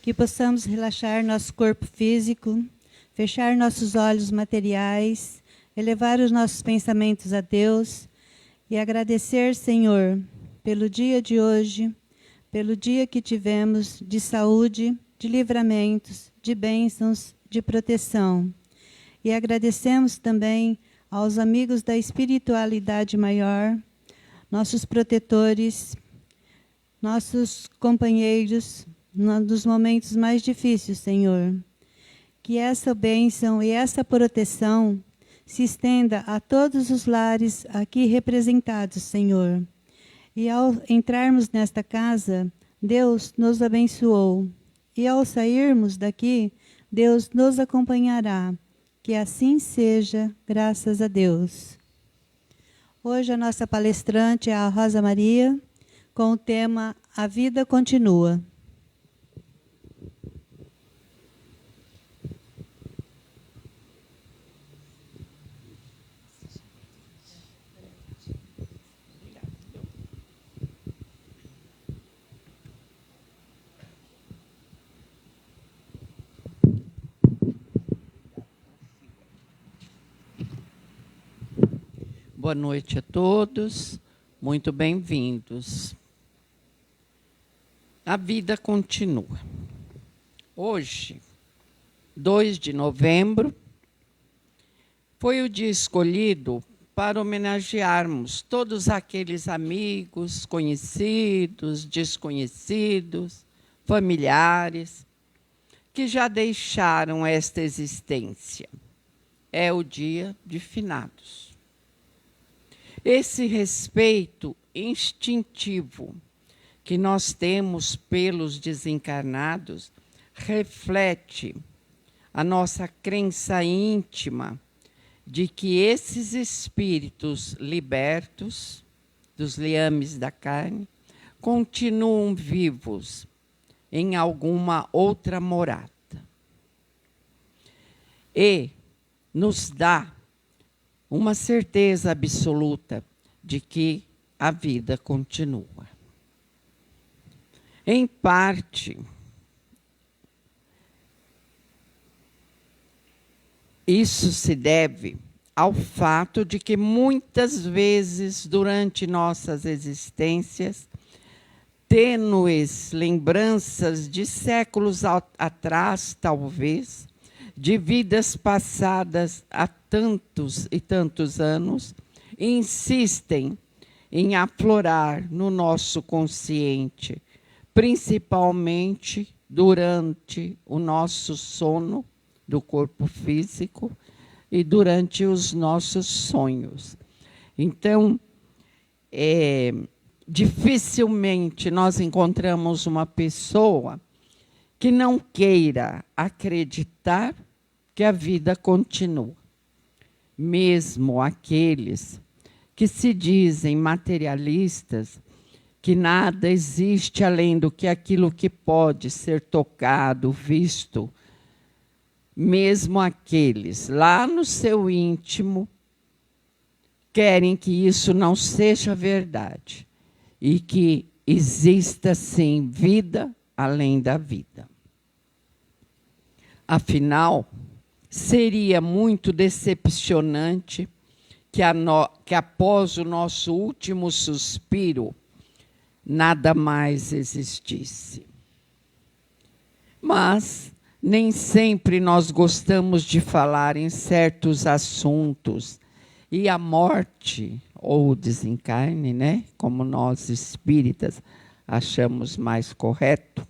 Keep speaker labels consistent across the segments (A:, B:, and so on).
A: que possamos relaxar nosso corpo físico, fechar nossos olhos materiais, elevar os nossos pensamentos a Deus e agradecer, Senhor, pelo dia de hoje, pelo dia que tivemos de saúde, de livramentos, de bênçãos, de proteção. E agradecemos também aos amigos da espiritualidade maior, nossos protetores, nossos companheiros, nos momentos mais difíceis, Senhor. Que essa bênção e essa proteção se estenda a todos os lares aqui representados, Senhor. E ao entrarmos nesta casa, Deus nos abençoou. E ao sairmos daqui, Deus nos acompanhará. Que assim seja, graças a Deus. Hoje a nossa palestrante é a Rosa Maria, com o tema A Vida Continua.
B: Boa noite a todos, muito bem-vindos. A vida continua. Hoje, 2 de novembro, foi o dia escolhido para homenagearmos todos aqueles amigos, conhecidos, desconhecidos, familiares, que já deixaram esta existência. É o dia de finados. Esse respeito instintivo que nós temos pelos desencarnados reflete a nossa crença íntima de que esses espíritos libertos dos liames da carne continuam vivos em alguma outra morada. E nos dá uma certeza absoluta de que a vida continua. Em parte, isso se deve ao fato de que muitas vezes, durante nossas existências, tênues lembranças de séculos atrás, talvez, de vidas passadas há tantos e tantos anos, insistem em aflorar no nosso consciente, principalmente durante o nosso sono do corpo físico e durante os nossos sonhos. Então, dificilmente nós encontramos uma pessoa que não queira acreditar que a vida continua. Mesmo aqueles que se dizem materialistas, que nada existe além do que aquilo que pode ser tocado, visto, mesmo aqueles lá no seu íntimo querem que isso não seja verdade e que exista, sim, vida além da vida. Afinal, seria muito decepcionante que após o nosso último suspiro, nada mais existisse. Mas nem sempre nós gostamos de falar em certos assuntos, e a morte, ou o desencarne, né, como nós espíritas achamos mais correto,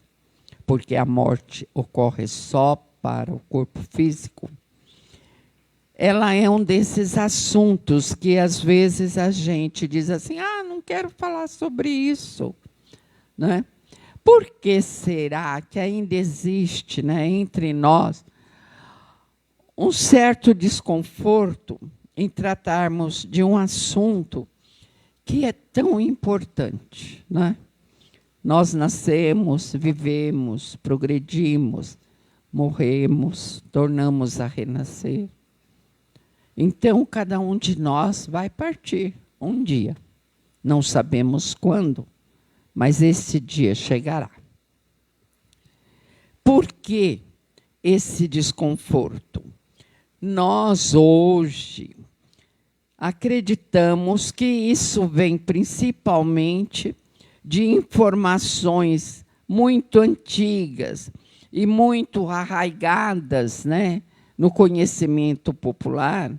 B: porque a morte ocorre só para o corpo físico, ela é um desses assuntos que às vezes a gente diz assim, não quero falar sobre isso, né? Por que será que ainda existe, né, entre nós um certo desconforto em tratarmos de um assunto que é tão importante, né? Nós nascemos, vivemos, progredimos, morremos, tornamos a renascer. Então, cada um de nós vai partir um dia. Não sabemos quando, mas esse dia chegará. por que esse desconforto? Nós, hoje, acreditamos que isso vem principalmente de informações muito antigas e muito arraigadas, né, no conhecimento popular.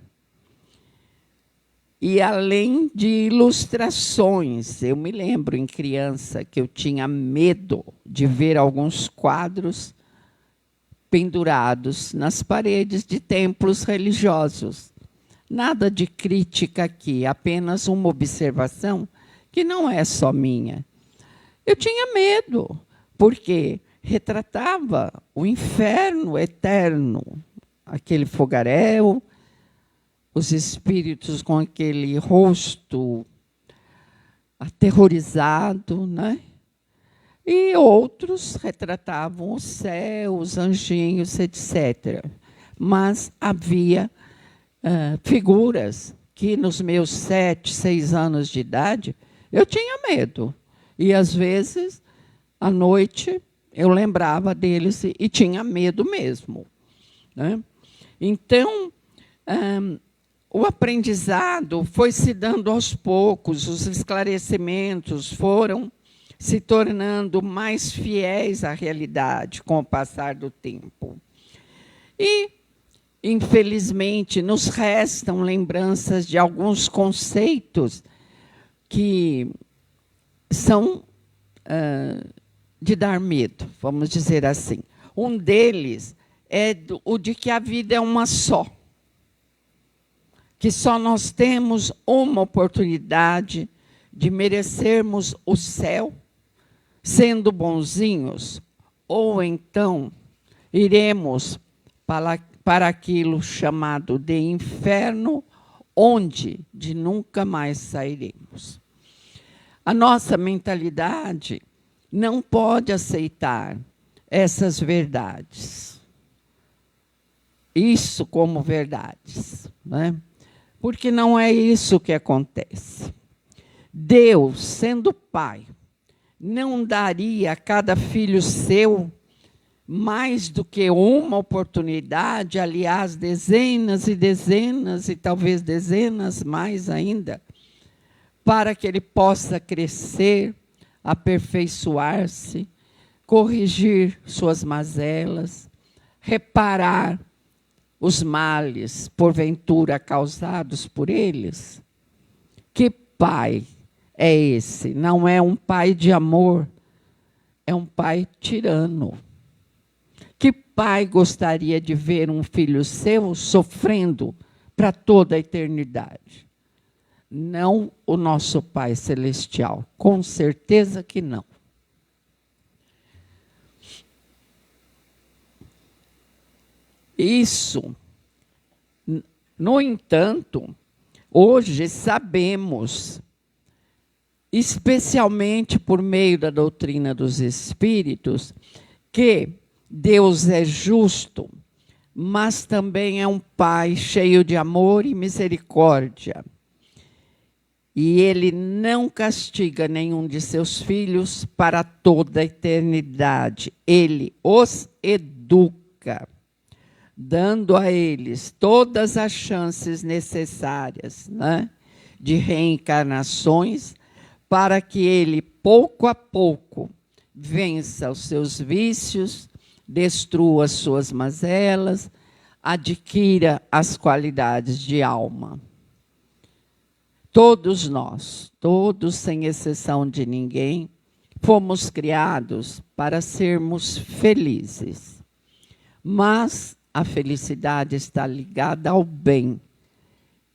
B: E além de ilustrações, eu me lembro em criança que eu tinha medo de ver alguns quadros pendurados nas paredes de templos religiosos. Nada de crítica aqui, apenas uma observação que não é só minha. Eu tinha medo, porque retratava o inferno eterno, aquele fogaréu, os espíritos com aquele rosto aterrorizado, né? E outros retratavam o céu, os anjinhos, etc. Mas havia figuras que, nos meus 7, 6 anos de idade, eu tinha medo. E, às vezes, à noite, eu lembrava deles e tinha medo mesmo, né? Então, o aprendizado foi se dando aos poucos, os esclarecimentos foram se tornando mais fiéis à realidade com o passar do tempo. E, infelizmente, nos restam lembranças de alguns conceitos que são de dar medo, vamos dizer assim. Um deles é o de que a vida é uma só, que só nós temos uma oportunidade de merecermos o céu sendo bonzinhos, ou então iremos para aquilo chamado de inferno, onde de nunca mais sairemos. A nossa mentalidade não pode aceitar essas verdades, isso como verdades, né? Porque não é isso que acontece. Deus, sendo Pai, não daria a cada filho seu mais do que uma oportunidade, aliás, dezenas e dezenas, e talvez dezenas mais ainda, para que ele possa crescer, aperfeiçoar-se, corrigir suas mazelas, reparar os males, porventura, causados por eles? Que pai é esse? Não é um pai de amor, é um pai tirano. Que pai gostaria de ver um filho seu sofrendo para toda a eternidade? Não o nosso Pai Celestial, com certeza que não. Isso, no entanto, hoje sabemos, especialmente por meio da doutrina dos Espíritos, que Deus é justo, mas também é um Pai cheio de amor e misericórdia. E Ele não castiga nenhum de seus filhos para toda a eternidade. Ele os educa, dando a eles todas as chances necessárias, né, de reencarnações, para que ele, pouco a pouco, vença os seus vícios, destrua as suas mazelas, adquira as qualidades de alma. Todos nós, todos sem exceção de ninguém, fomos criados para sermos felizes. Mas a felicidade está ligada ao bem.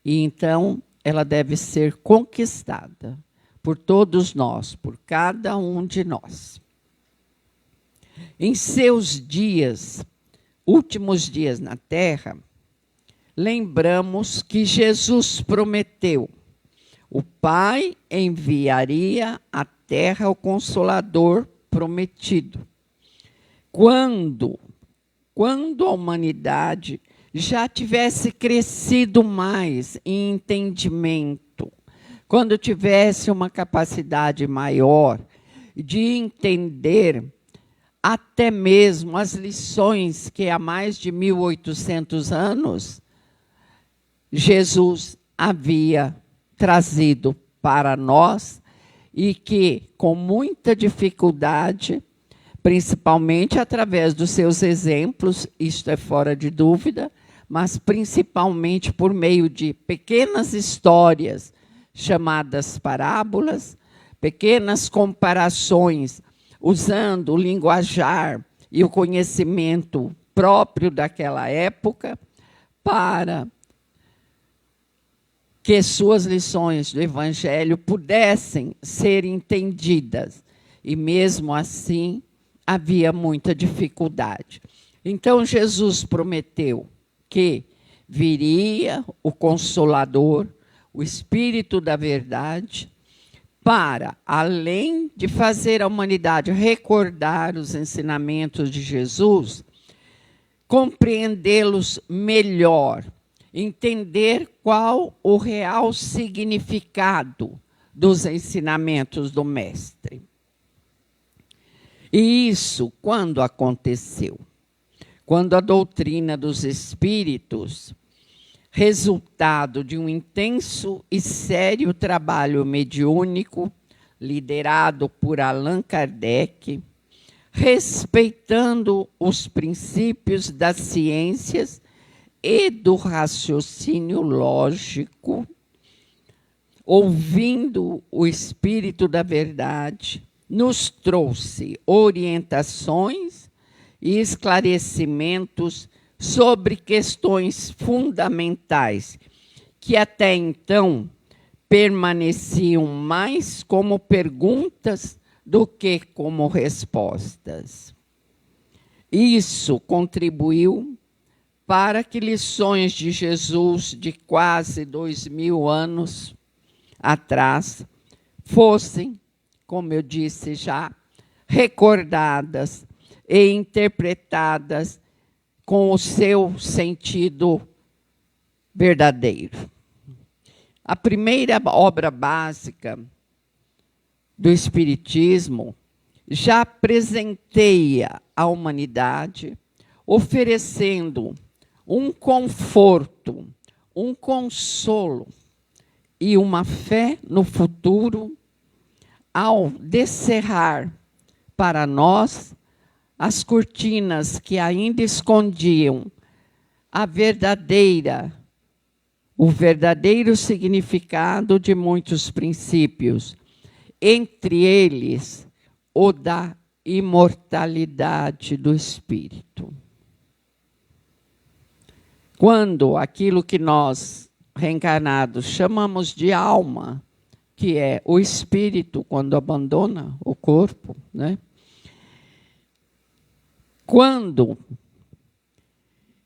B: E então ela deve ser conquistada por todos nós, por cada um de nós. Em seus dias, últimos dias na Terra, lembramos que Jesus prometeu: o Pai enviaria à Terra o Consolador prometido. Quando a humanidade já tivesse crescido mais em entendimento, quando tivesse uma capacidade maior de entender até mesmo as lições que há mais de 1800 anos Jesus havia trazido para nós e que, com muita dificuldade, principalmente através dos seus exemplos, isto é fora de dúvida, mas principalmente por meio de pequenas histórias chamadas parábolas, pequenas comparações, usando o linguajar e o conhecimento próprio daquela época, para que suas lições do Evangelho pudessem ser entendidas. E mesmo assim, havia muita dificuldade. Então, Jesus prometeu que viria o Consolador, o Espírito da Verdade, para, além de fazer a humanidade recordar os ensinamentos de Jesus, compreendê-los melhor, entender qual o real significado dos ensinamentos do Mestre. E isso quando aconteceu? Quando a doutrina dos Espíritos, resultado de um intenso e sério trabalho mediúnico, liderado por Allan Kardec, respeitando os princípios das ciências e do raciocínio lógico, ouvindo o Espírito da Verdade, nos trouxe orientações e esclarecimentos sobre questões fundamentais que até então permaneciam mais como perguntas do que como respostas. Isso contribuiu para que lições de Jesus de quase 2000 anos atrás fossem, como eu disse já, recordadas e interpretadas com o seu sentido verdadeiro. A primeira obra básica do Espiritismo já presenteia a humanidade, oferecendo um conforto, um consolo e uma fé no futuro, ao descerrar para nós as cortinas que ainda escondiam o verdadeiro significado de muitos princípios, entre eles o da imortalidade do espírito. Quando aquilo que nós, reencarnados, chamamos de alma, que é o espírito quando abandona o corpo, né? Quando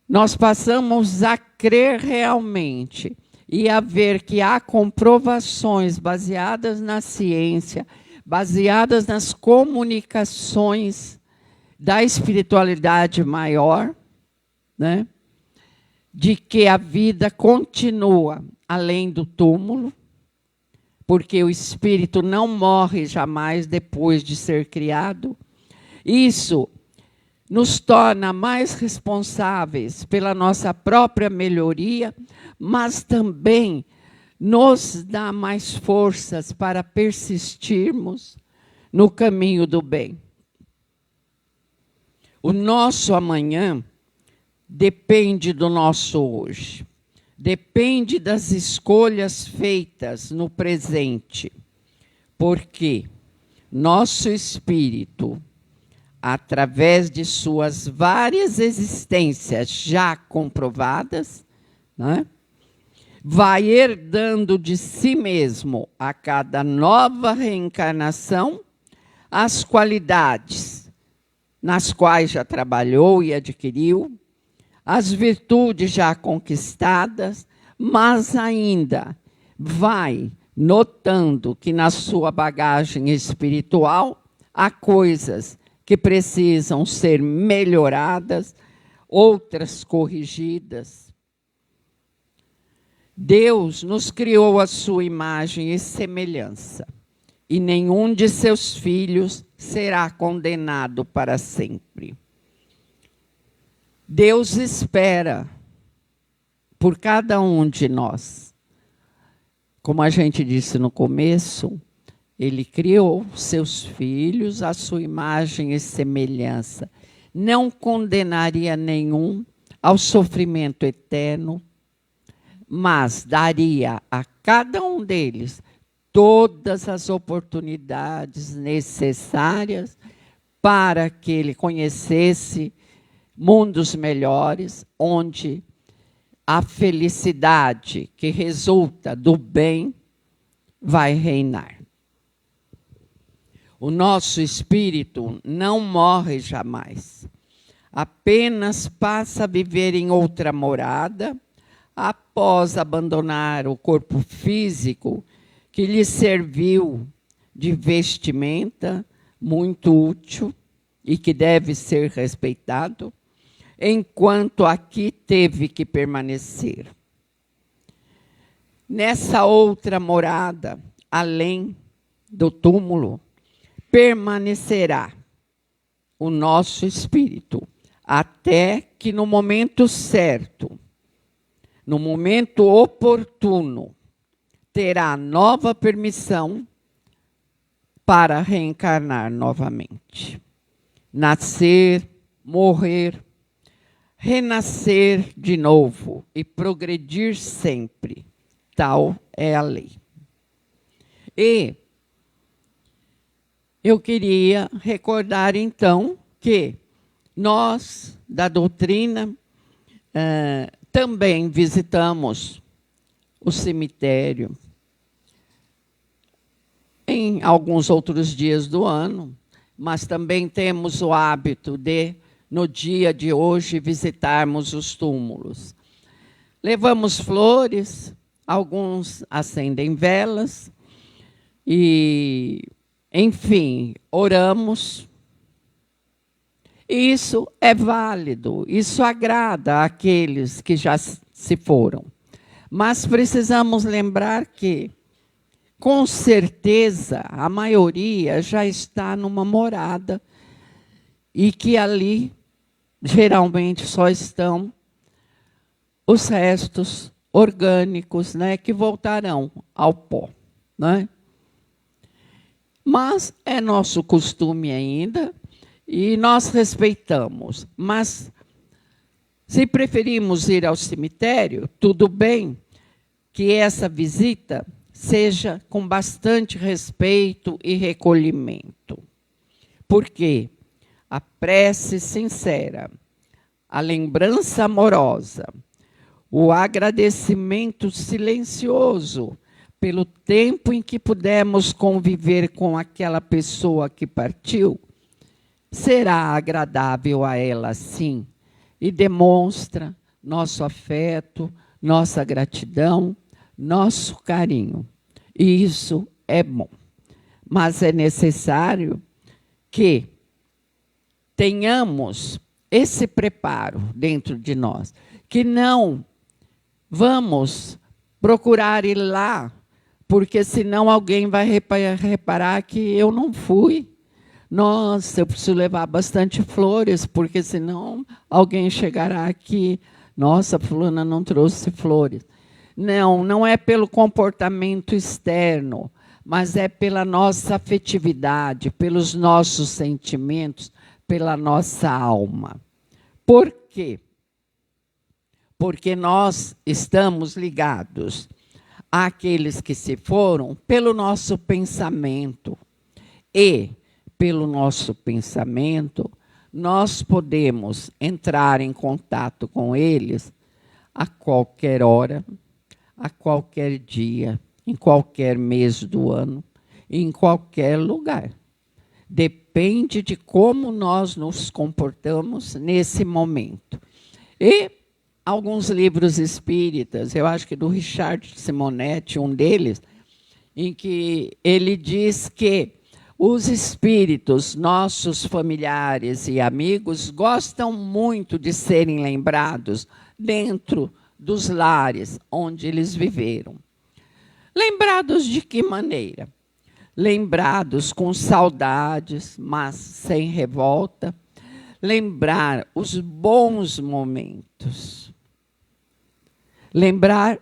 B: nós passamos a crer realmente e a ver que há comprovações baseadas na ciência, baseadas nas comunicações da espiritualidade maior, né? De que a vida continua além do túmulo, porque o espírito não morre jamais depois de ser criado. Isso nos torna mais responsáveis pela nossa própria melhoria, mas também nos dá mais forças para persistirmos no caminho do bem. O nosso amanhã depende do nosso hoje. Depende das escolhas feitas no presente, porque nosso espírito, através de suas várias existências já comprovadas, né, vai herdando de si mesmo, a cada nova reencarnação, as qualidades nas quais já trabalhou e adquiriu, as virtudes já conquistadas, mas ainda vai notando que na sua bagagem espiritual há coisas que precisam ser melhoradas, outras corrigidas. Deus nos criou à sua imagem e semelhança, e nenhum de seus filhos será condenado para sempre. Deus espera por cada um de nós. Como a gente disse no começo, Ele criou seus filhos à sua imagem e semelhança. Não condenaria nenhum ao sofrimento eterno, mas daria a cada um deles todas as oportunidades necessárias para que ele conhecesse mundos melhores, onde a felicidade que resulta do bem vai reinar. O nosso espírito não morre jamais, apenas passa a viver em outra morada após abandonar o corpo físico que lhe serviu de vestimenta muito útil e que deve ser respeitado, enquanto aqui teve que permanecer. Nessa outra morada, além do túmulo, permanecerá o nosso espírito, até que no momento certo, no momento oportuno, terá nova permissão para reencarnar novamente. Nascer, morrer, renascer de novo e progredir sempre. Tal é a lei. E eu queria recordar, então, que nós, da doutrina, também visitamos o cemitério em alguns outros dias do ano, mas também temos o hábito de, no dia de hoje, visitarmos os túmulos. Levamos flores, alguns acendem velas e, enfim, oramos. Isso é válido, isso agrada àqueles que já se foram. Mas precisamos lembrar que, com certeza, a maioria já está numa morada e que ali, geralmente, só estão os restos orgânicos, né, que voltarão ao pó, né? Mas é nosso costume ainda e nós respeitamos. Mas, se preferimos ir ao cemitério, tudo bem que essa visita seja com bastante respeito e recolhimento. Porque a prece sincera, a lembrança amorosa, o agradecimento silencioso pelo tempo em que pudemos conviver com aquela pessoa que partiu, será agradável a ela, sim, e demonstra nosso afeto, nossa gratidão, nosso carinho. E isso é bom. Mas é necessário que tenhamos esse preparo dentro de nós, que não vamos procurar ir lá, porque senão alguém vai reparar que eu não fui. Nossa, eu preciso levar bastante flores, porque senão alguém chegará aqui. Nossa, fulana não trouxe flores. Não, não é pelo comportamento externo, mas é pela nossa afetividade, pelos nossos sentimentos, pela nossa alma. Por quê? Porque nós estamos ligados àqueles que se foram pelo nosso pensamento. E, pelo nosso pensamento, nós podemos entrar em contato com eles a qualquer hora, a qualquer dia, em qualquer mês do ano, em qualquer lugar. Depende de como nós nos comportamos nesse momento. E alguns livros espíritas, eu acho que do Richard Simonetti, um deles, em que ele diz que os espíritos, nossos familiares e amigos, gostam muito de serem lembrados dentro dos lares onde eles viveram. Lembrados de que maneira? lembrados com saudades, mas sem revolta, lembrar os bons momentos, lembrar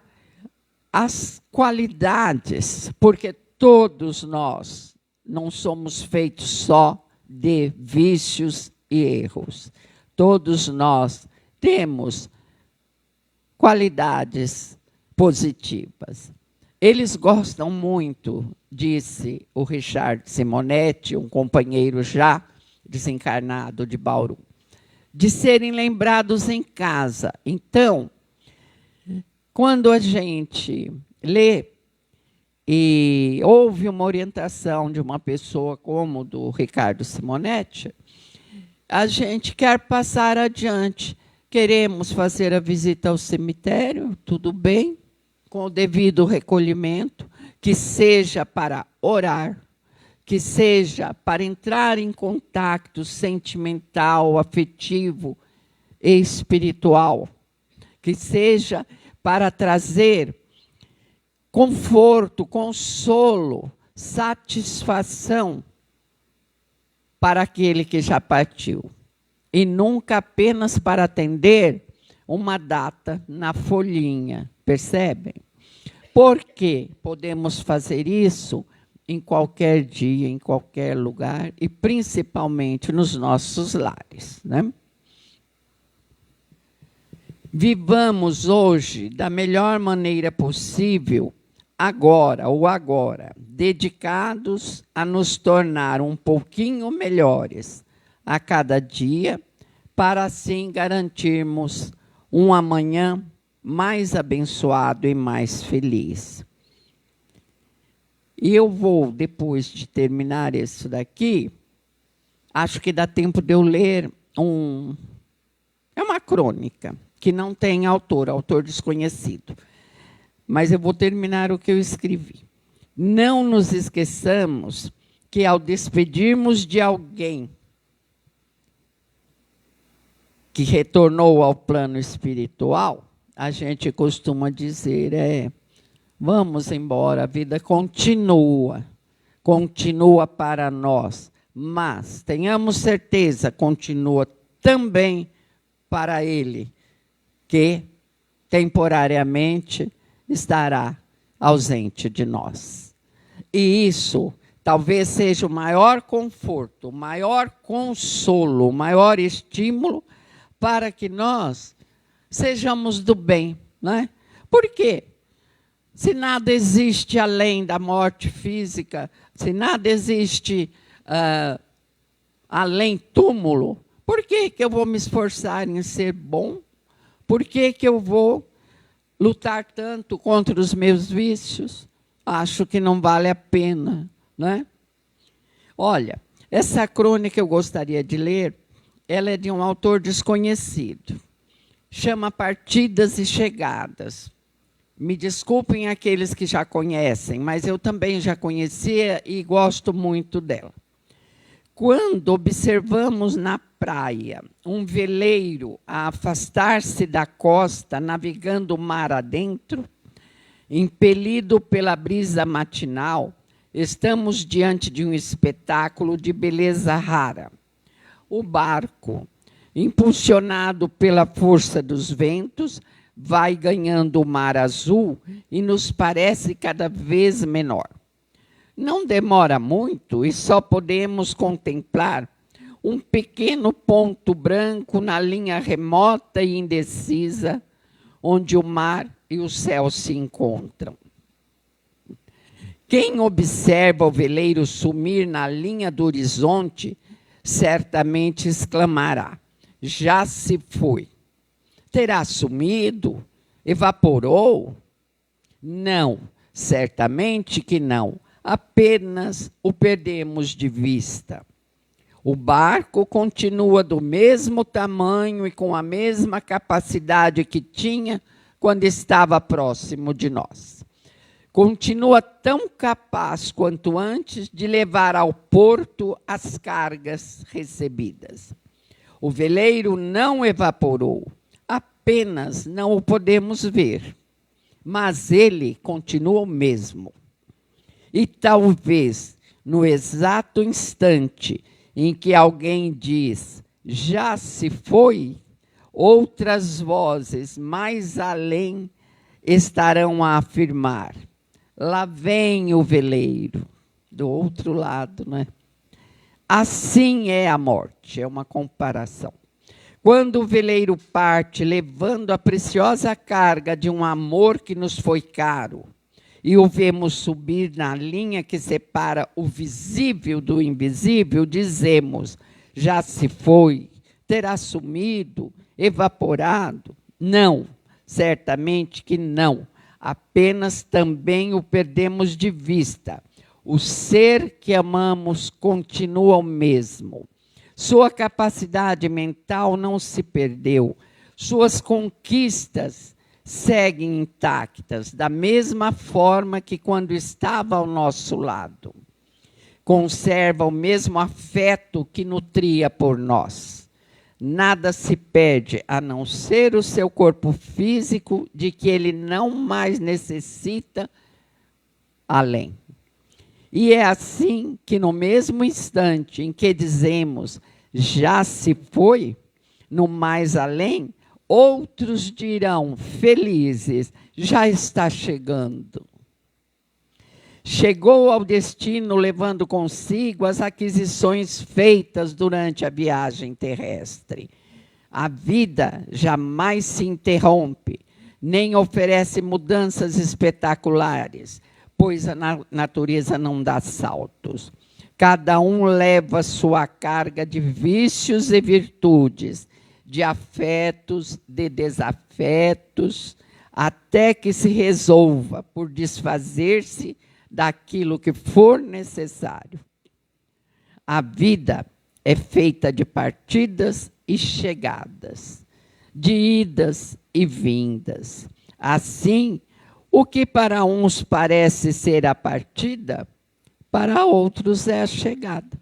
B: as qualidades, porque todos nós não somos feitos só de vícios e erros. Todos nós temos qualidades positivas. Eles gostam muito, disse o Richard Simonetti, um companheiro já desencarnado de Bauru, de serem lembrados em casa. Então, quando a gente lê e houve uma orientação de uma pessoa como do Ricardo Simonetti, a gente quer passar adiante. Queremos fazer a visita ao cemitério, tudo bem, com o devido recolhimento, que seja para orar, que seja para entrar em contato sentimental, afetivo e espiritual, que seja para trazer conforto, consolo, satisfação para aquele que já partiu. E nunca apenas para atender uma data na folhinha, percebem? Porque podemos fazer isso em qualquer dia, em qualquer lugar, e principalmente nos nossos lares, né? Vivamos hoje da melhor maneira possível, agora, dedicados a nos tornar um pouquinho melhores a cada dia, para assim garantirmos um amanhã mais abençoado e mais feliz. E eu vou, depois de terminar isso daqui, acho que dá tempo de eu ler é uma crônica, que não tem autor desconhecido. Mas eu vou terminar o que eu escrevi. Não nos esqueçamos que, ao despedirmos de alguém que retornou ao plano espiritual, a gente costuma dizer, vamos embora, a vida continua para nós, mas tenhamos certeza, continua também para ele, que temporariamente estará ausente de nós. E isso talvez seja o maior conforto, o maior consolo, o maior estímulo para que nós sejamos do bem, né? Por quê? Se nada existe além da morte física, se nada existe além túmulo, por que eu vou me esforçar em ser bom? Por que eu vou lutar tanto contra os meus vícios? Acho que não vale a pena, né? Olha, essa crônica eu gostaria de ler, ela é de um autor desconhecido. Chama Partidas e Chegadas. Me desculpem aqueles que já conhecem, mas eu também já conhecia e gosto muito dela. Quando observamos na praia um veleiro a afastar-se da costa, navegando o mar adentro, impelido pela brisa matinal, estamos diante de um espetáculo de beleza rara. O barco, impulsionado pela força dos ventos, vai ganhando o mar azul e nos parece cada vez menor. Não demora muito e só podemos contemplar um pequeno ponto branco na linha remota e indecisa, onde o mar e o céu se encontram. Quem observa o veleiro sumir na linha do horizonte, certamente exclamará: já se foi. Terá sumido? Evaporou? Não, certamente que não. Apenas o perdemos de vista. O barco continua do mesmo tamanho e com a mesma capacidade que tinha quando estava próximo de nós. Continua tão capaz quanto antes de levar ao porto as cargas recebidas. O veleiro não evaporou, apenas não o podemos ver, mas ele continua o mesmo. E talvez no exato instante em que alguém diz, já se foi, outras vozes mais além estarão a afirmar, lá vem o veleiro, do outro lado, né? Assim é a morte, é uma comparação. Quando o veleiro parte, levando a preciosa carga de um amor que nos foi caro, e o vemos subir na linha que separa o visível do invisível, dizemos, já se foi, terá sumido, evaporado? Não, certamente que não. Apenas também o perdemos de vista. O ser que amamos continua o mesmo. Sua capacidade mental não se perdeu. Suas conquistas seguem intactas, da mesma forma que quando estava ao nosso lado. Conserva o mesmo afeto que nutria por nós. Nada se perde, a não ser o seu corpo físico, de que ele não mais necessita além. E é assim que, no mesmo instante em que dizemos, já se foi, no mais além, outros dirão, felizes, já está chegando. Chegou ao destino levando consigo as aquisições feitas durante a viagem terrestre. A vida jamais se interrompe, nem oferece mudanças espetaculares, pois a natureza não dá saltos. Cada um leva sua carga de vícios e virtudes, de afetos, de desafetos, até que se resolva por desfazer-se daquilo que for necessário. A vida é feita de partidas e chegadas, de idas e vindas. Assim, o que para uns parece ser a partida, para outros é a chegada.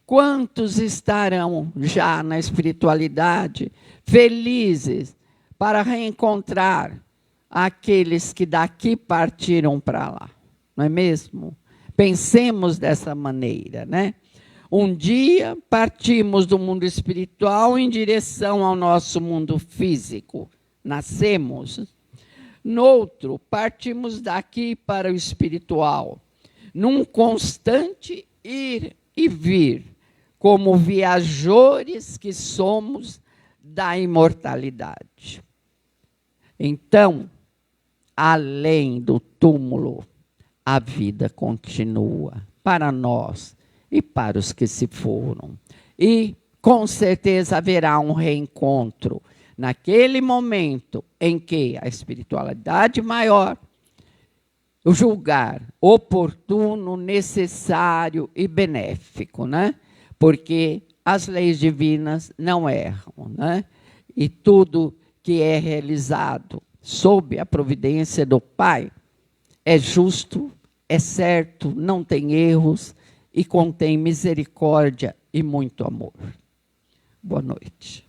B: Quantos estarão já na espiritualidade felizes para reencontrar aqueles que daqui partiram para lá? Não é mesmo? Pensemos dessa maneira, né? Um dia partimos do mundo espiritual em direção ao nosso mundo físico. Nascemos. Noutro, partimos daqui para o espiritual, num constante ir e vir, como viajores que somos da imortalidade. Então, além do túmulo, a vida continua para nós e para os que se foram. E, com certeza, haverá um reencontro naquele momento em que a espiritualidade maior julgar oportuno, necessário e benéfico, né? Porque as leis divinas não erram, né? E tudo que é realizado sob a providência do Pai é justo, é certo, não tem erros e contém misericórdia e muito amor. Boa noite.